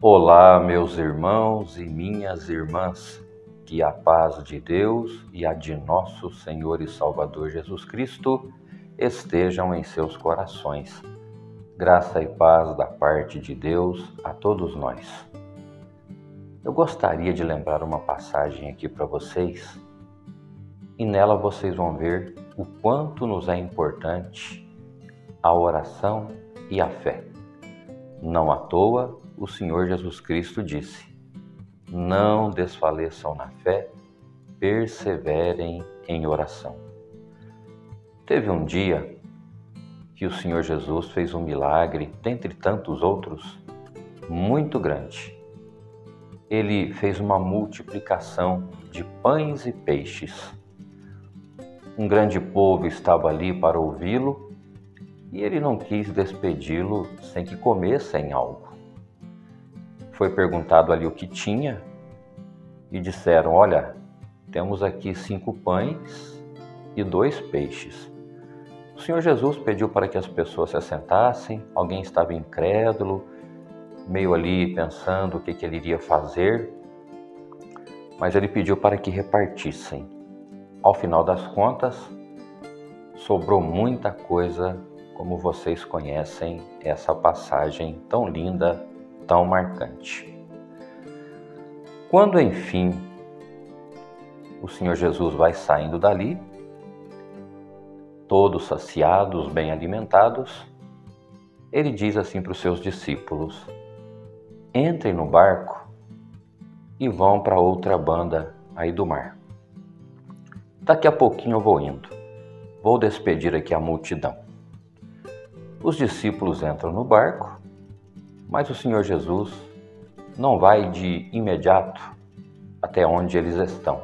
Olá, meus irmãos e minhas irmãs, que a paz de Deus e a de nosso Senhor e Salvador Jesus Cristo estejam em seus corações. Graça e paz da parte de Deus a todos nós. Eu gostaria de lembrar uma passagem aqui para vocês, e nela vocês vão ver o quanto nos é importante a oração e a fé. Não à toa, o Senhor Jesus Cristo disse: não desfaleçam na fé, perseverem em oração. Teve um dia que o Senhor Jesus fez um milagre, dentre tantos outros, muito grande. Ele fez uma multiplicação de pães e peixes. Um grande povo estava ali para ouvi-lo e ele não quis despedi-lo sem que comessem algo. Foi perguntado ali o que tinha e disseram: olha, temos aqui 5 pães e 2 peixes. O Senhor Jesus pediu para que as pessoas se assentassem. Alguém estava incrédulo, meio ali pensando o que ele iria fazer, mas ele pediu para que repartissem. Ao final das contas, sobrou muita coisa, como vocês conhecem essa passagem tão linda, tão marcante. Quando, enfim, o Senhor Jesus vai saindo dali, todos saciados, bem alimentados, ele diz assim para os seus discípulos: entrem no barco e vão para outra banda aí do mar. Daqui a pouquinho eu vou indo. Vou despedir aqui a multidão. Os discípulos entram no barco, mas o Senhor Jesus não vai de imediato até onde eles estão.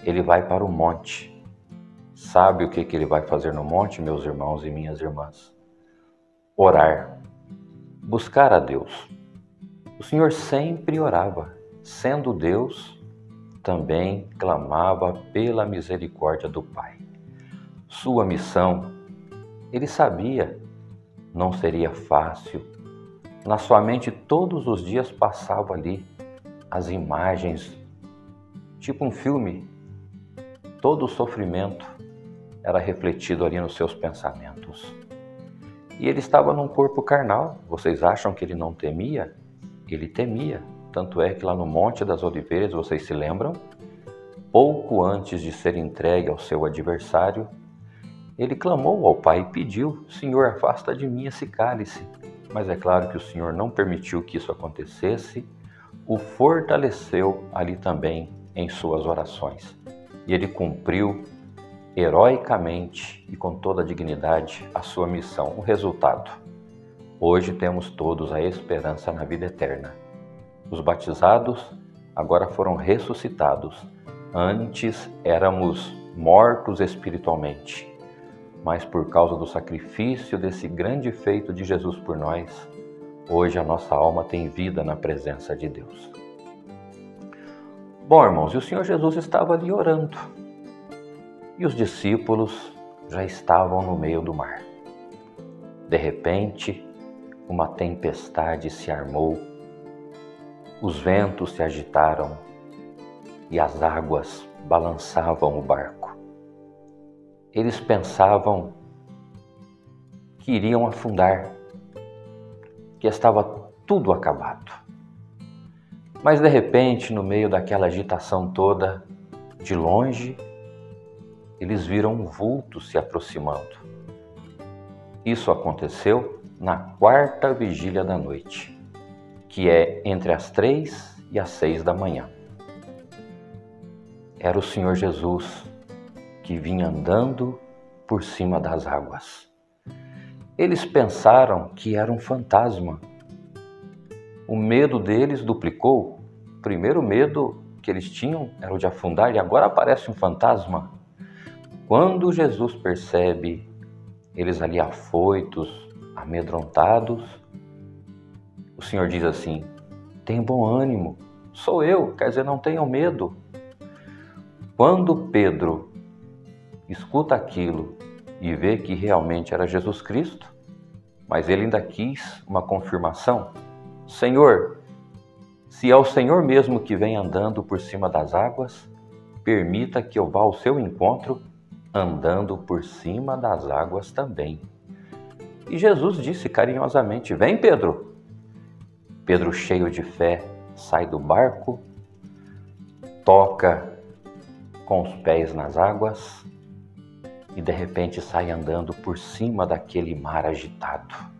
Ele vai para o monte. Sabe o que ele vai fazer no monte, meus irmãos e minhas irmãs? Orar, buscar a Deus. O Senhor sempre orava, sendo Deus, também clamava pela misericórdia do Pai. Sua missão, ele sabia, não seria fácil. Na sua mente todos os dias passava ali as imagens, tipo um filme. Todo o sofrimento era refletido ali nos seus pensamentos. E ele estava num corpo carnal. Vocês acham que ele não temia? Ele temia. Tanto é que lá no Monte das Oliveiras, vocês se lembram? Pouco antes de ser entregue ao seu adversário, ele clamou ao Pai e pediu: Senhor, afasta de mim esse cálice. Mas é claro que o Senhor não permitiu que isso acontecesse, o fortaleceu ali também em suas orações. E ele cumpriu heroicamente e com toda a dignidade a sua missão. O resultado: hoje temos todos a esperança na vida eterna. Os batizados agora foram ressuscitados. Antes éramos mortos espiritualmente, mas por causa do sacrifício desse grande feito de Jesus por nós, hoje a nossa alma tem vida na presença de Deus. Bom, irmãos, e o Senhor Jesus estava ali orando, e os discípulos já estavam no meio do mar. De repente, uma tempestade se armou, os ventos se agitaram e as águas balançavam o barco. Eles pensavam que iriam afundar, que estava tudo acabado. Mas de repente, no meio daquela agitação toda, de longe, eles viram um vulto se aproximando. Isso aconteceu na 4ª vigília da noite, que é entre as 3 e as 6 da manhã. Era o Senhor Jesus que vinha andando por cima das águas. Eles pensaram que era um fantasma. O medo deles duplicou. O primeiro medo que eles tinham era o de afundar, e agora aparece um fantasma. Quando Jesus percebe eles ali afoitos, amedrontados, o Senhor diz assim: tem bom ânimo, sou eu, quer dizer, não tenham medo. Quando Pedro escuta aquilo e vê que realmente era Jesus Cristo, mas ele ainda quis uma confirmação: Senhor, Se é o Senhor mesmo que vem andando por cima das águas, permita que eu vá ao seu encontro, andando por cima das águas também. E Jesus disse carinhosamente: vem, Pedro. Pedro, cheio de fé, sai do barco, toca com os pés nas águas e de repente sai andando por cima daquele mar agitado.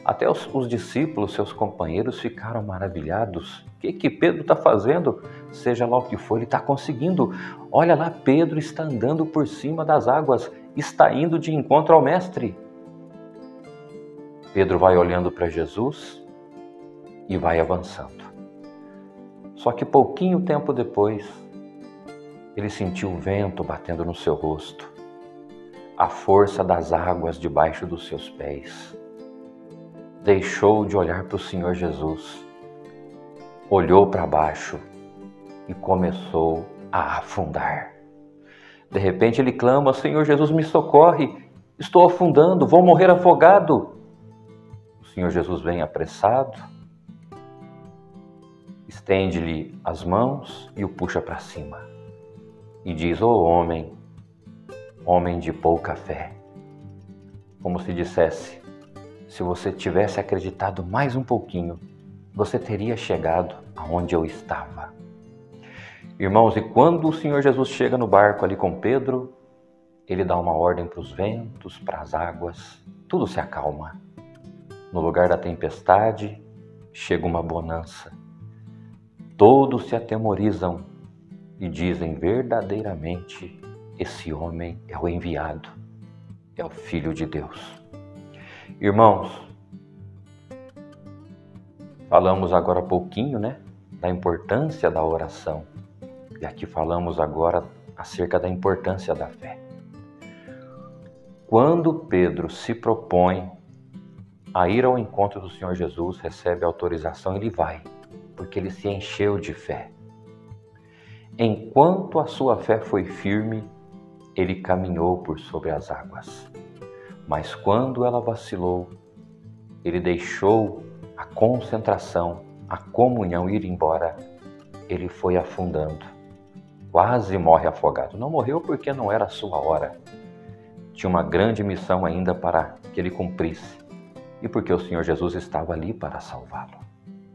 Até os discípulos, seus companheiros, ficaram maravilhados. O que Pedro está fazendo? Seja lá o que for, ele está conseguindo. Olha lá, Pedro está andando por cima das águas, está indo de encontro ao Mestre. Pedro vai olhando para Jesus e vai avançando. Só que pouquinho tempo depois, ele sentiu o vento batendo no seu rosto, a força das águas debaixo dos seus pés. Deixou de olhar para o Senhor Jesus, olhou para baixo e começou a afundar. De repente ele clama: Senhor Jesus, me socorre, estou afundando, vou morrer afogado. O Senhor Jesus vem apressado, estende-lhe as mãos e o puxa para cima e diz: ô homem, homem de pouca fé. Como se dissesse: se você tivesse acreditado mais um pouquinho, você teria chegado aonde eu estava. Irmãos, e quando o Senhor Jesus chega no barco ali com Pedro, ele dá uma ordem para os ventos, para as águas, tudo se acalma. No lugar da tempestade, chega uma bonança. Todos se atemorizam e dizem: verdadeiramente, esse homem é o enviado, é o Filho de Deus. Irmãos, falamos agora há pouquinho, da importância da oração. E aqui falamos agora acerca da importância da fé. Quando Pedro se propõe a ir ao encontro do Senhor Jesus, recebe autorização, ele vai, porque ele se encheu de fé. Enquanto a sua fé foi firme, ele caminhou por sobre as águas. Mas quando ela vacilou, ele deixou a concentração, a comunhão ir embora, ele foi afundando. Quase morre afogado. Não morreu porque não era a sua hora. Tinha uma grande missão ainda para que ele cumprisse. E porque o Senhor Jesus estava ali para salvá-lo.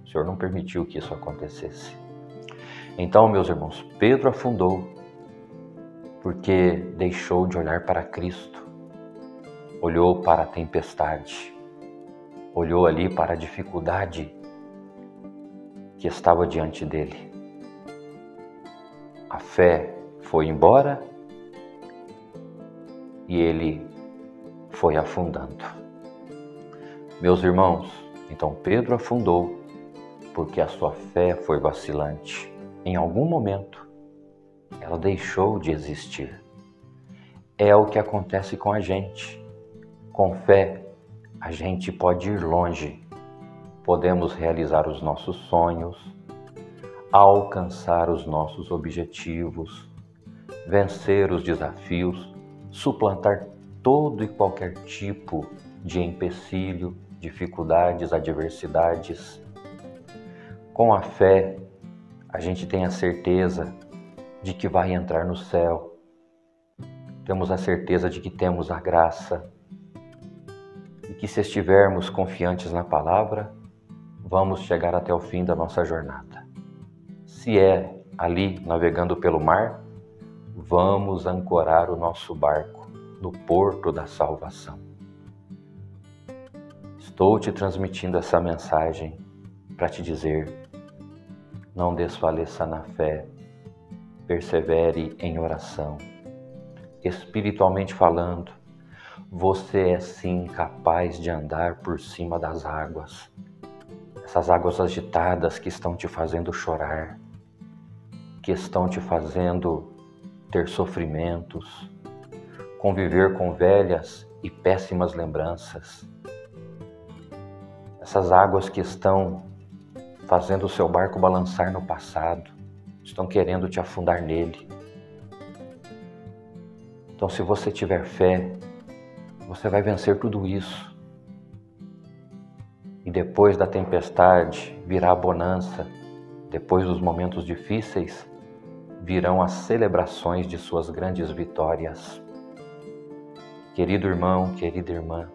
O Senhor não permitiu que isso acontecesse. Então, meus irmãos, Pedro afundou porque deixou de olhar para Cristo. Olhou para a tempestade, olhou ali para a dificuldade que estava diante dele. A fé foi embora e ele foi afundando. Meus irmãos, então Pedro afundou porque a sua fé foi vacilante. Em algum momento, ela deixou de existir. É o que acontece com a gente. Com fé, a gente pode ir longe, podemos realizar os nossos sonhos, alcançar os nossos objetivos, vencer os desafios, suplantar todo e qualquer tipo de empecilho, dificuldades, adversidades. Com a fé, a gente tem a certeza de que vai entrar no céu, temos a certeza de que temos a graça, e que se estivermos confiantes na palavra, vamos chegar até o fim da nossa jornada. Se é ali navegando pelo mar, vamos ancorar o nosso barco no porto da salvação. Estou te transmitindo essa mensagem para te dizer: não desfaleça na fé, persevere em oração. Espiritualmente falando, você é sim capaz de andar por cima das águas. Essas águas agitadas que estão te fazendo chorar, que estão te fazendo ter sofrimentos, conviver com velhas e péssimas lembranças. Essas águas que estão fazendo o seu barco balançar no passado, estão querendo te afundar nele. Então, se você tiver fé, você vai vencer tudo isso. E depois da tempestade virá a bonança, Depois dos momentos difíceis, virão as celebrações de suas grandes vitórias. Querido irmão, querida irmã,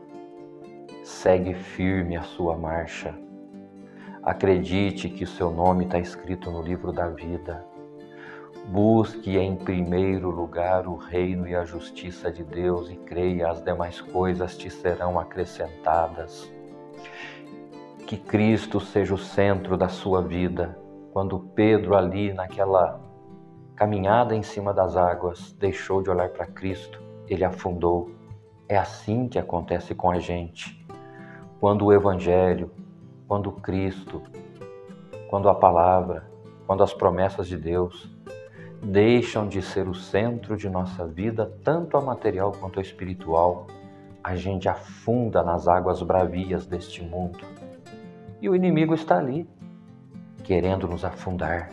segue firme a sua marcha. Acredite que seu nome está escrito no livro da vida. Busque em primeiro lugar o reino e a justiça de Deus e creia, as demais coisas te serão acrescentadas. Que Cristo seja o centro da sua vida. Quando Pedro ali naquela caminhada em cima das águas deixou de olhar para Cristo, ele afundou. É assim que acontece com a gente. Quando o Evangelho, quando Cristo, quando a palavra, quando as promessas de Deus deixam de ser o centro de nossa vida, tanto a material quanto a espiritual, a gente afunda nas águas bravias deste mundo. E o inimigo está ali, querendo nos afundar,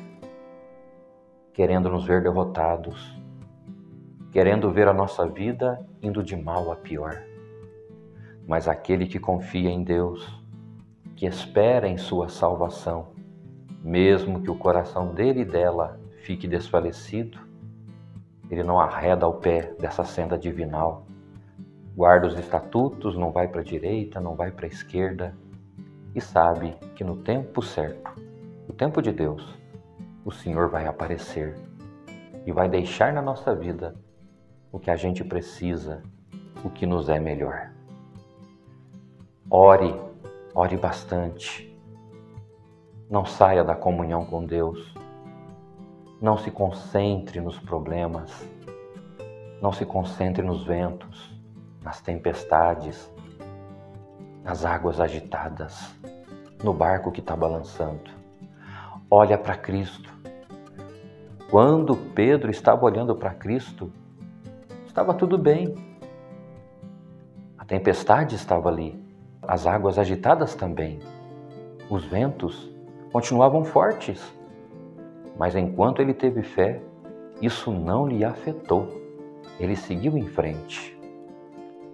querendo nos ver derrotados, querendo ver a nossa vida indo de mal a pior. Mas aquele que confia em Deus, que espera em sua salvação, mesmo que o coração dele e dela fique desfalecido, ele não arreda ao pé dessa senda divinal, guarda os estatutos, não vai para a direita, não vai para a esquerda, e sabe que no tempo certo, o tempo de Deus, o Senhor vai aparecer e vai deixar na nossa vida o que a gente precisa, o que nos é melhor. Ore, ore bastante. Não saia da comunhão com Deus. Não se concentre nos problemas. Não se concentre nos ventos, nas tempestades, nas águas agitadas, no barco que está balançando. Olha para Cristo. Quando Pedro estava olhando para Cristo, estava tudo bem. A tempestade estava ali, as águas agitadas também. Os ventos continuavam fortes. Mas enquanto ele teve fé, isso não lhe afetou. Ele seguiu em frente.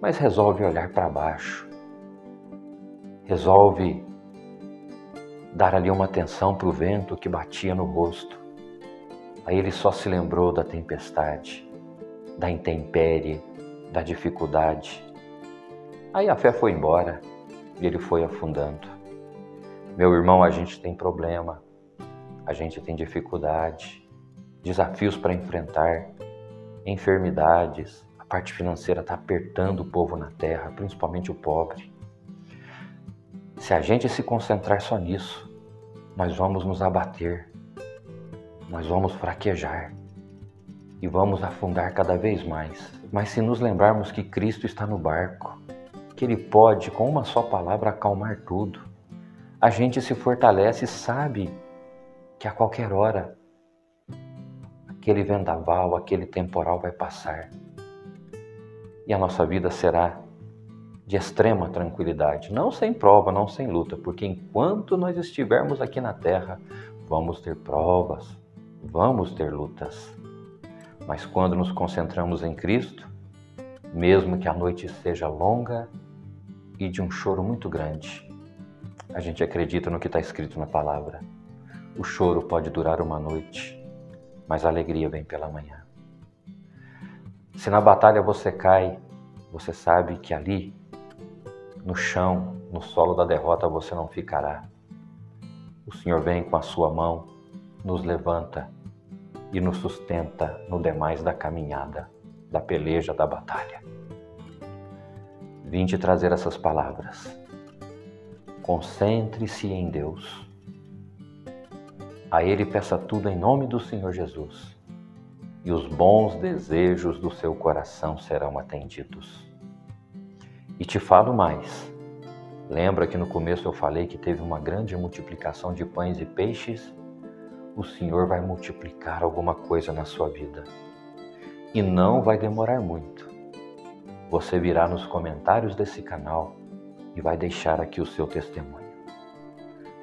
Mas resolve olhar para baixo. Resolve dar ali uma atenção para o vento que batia no rosto. Aí ele só se lembrou da tempestade, da intempérie, da dificuldade. Aí a fé foi embora e ele foi afundando. Meu irmão, a gente tem problema, a gente tem dificuldade, desafios para enfrentar, enfermidades, a parte financeira está apertando o povo na terra, principalmente o pobre. Se a gente se concentrar só nisso, nós vamos nos abater, nós vamos fraquejar e vamos afundar cada vez mais. Mas se nos lembrarmos que Cristo está no barco, que Ele pode, com uma só palavra, acalmar tudo, a gente se fortalece e sabe que a qualquer hora aquele vendaval, aquele temporal vai passar e a nossa vida será de extrema tranquilidade, não sem prova, não sem luta, porque enquanto nós estivermos aqui na terra, vamos ter provas, vamos ter lutas. Mas quando nos concentramos em Cristo, mesmo que a noite seja longa e de um choro muito grande, a gente acredita no que está escrito na palavra. O choro pode durar uma noite, mas a alegria vem pela manhã. Se na batalha você cai, você sabe que ali, no chão, no solo da derrota, você não ficará. O Senhor vem com a sua mão, nos levanta e nos sustenta no demais da caminhada, da peleja, da batalha. Vim te trazer essas palavras. Concentre-se em Deus. A Ele peça tudo em nome do Senhor Jesus, e os bons desejos do seu coração serão atendidos. E te falo mais. Lembra que no começo eu falei que teve uma grande multiplicação de pães e peixes? O Senhor vai multiplicar alguma coisa na sua vida. E não vai demorar muito. Você virá nos comentários desse canal e vai deixar aqui o seu testemunho.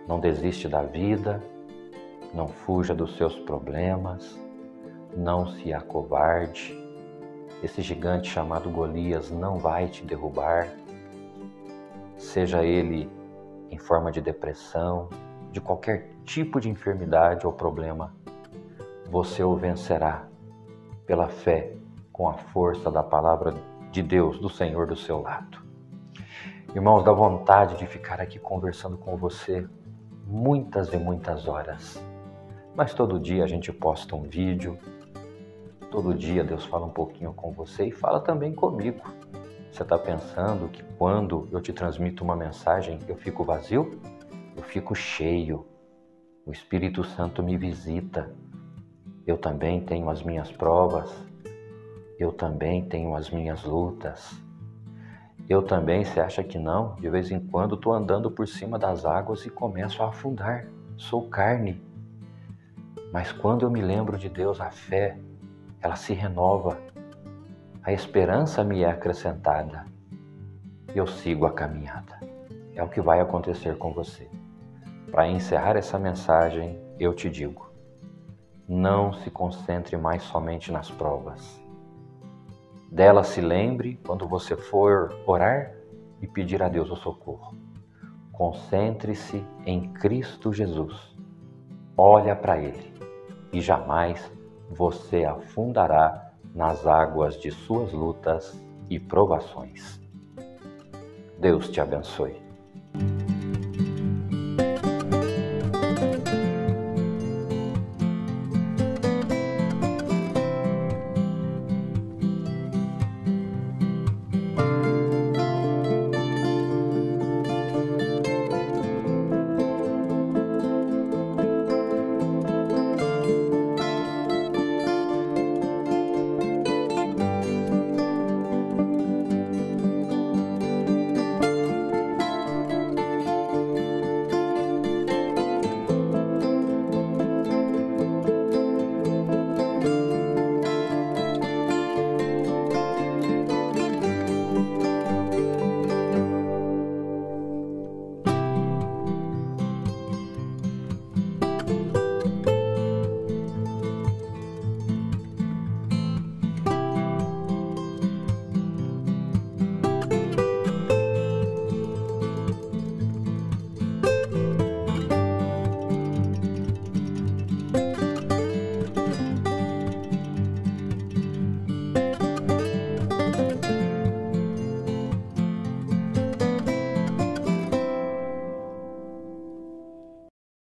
Não desiste da vida, não fuja dos seus problemas, não se acovarde. Esse gigante chamado Golias não vai te derrubar, seja ele em forma de depressão, de qualquer tipo de enfermidade ou problema, você o vencerá pela fé, com a força da palavra de Deus, do Senhor do seu lado. Irmãos, dá vontade de ficar aqui conversando com você muitas e muitas horas. Mas todo dia a gente posta um vídeo, todo dia Deus fala um pouquinho com você e fala também comigo. Você está pensando que quando eu te transmito uma mensagem eu fico vazio? Eu fico cheio. O Espírito Santo me visita. Eu também tenho as minhas provas. Eu também tenho as minhas lutas. Eu também, você acha que não? De vez em quando estou andando por cima das águas e começo a afundar. Sou carne. Mas quando eu me lembro de Deus, a fé, ela se renova. A esperança me é acrescentada. E eu sigo a caminhada. É o que vai acontecer com você. Para encerrar essa mensagem, eu te digo: não se concentre mais somente nas provas. Dela se lembre quando você for orar e pedir a Deus o socorro. Concentre-se em Cristo Jesus. Olha para Ele e jamais você afundará nas águas de suas lutas e provações. Deus te abençoe.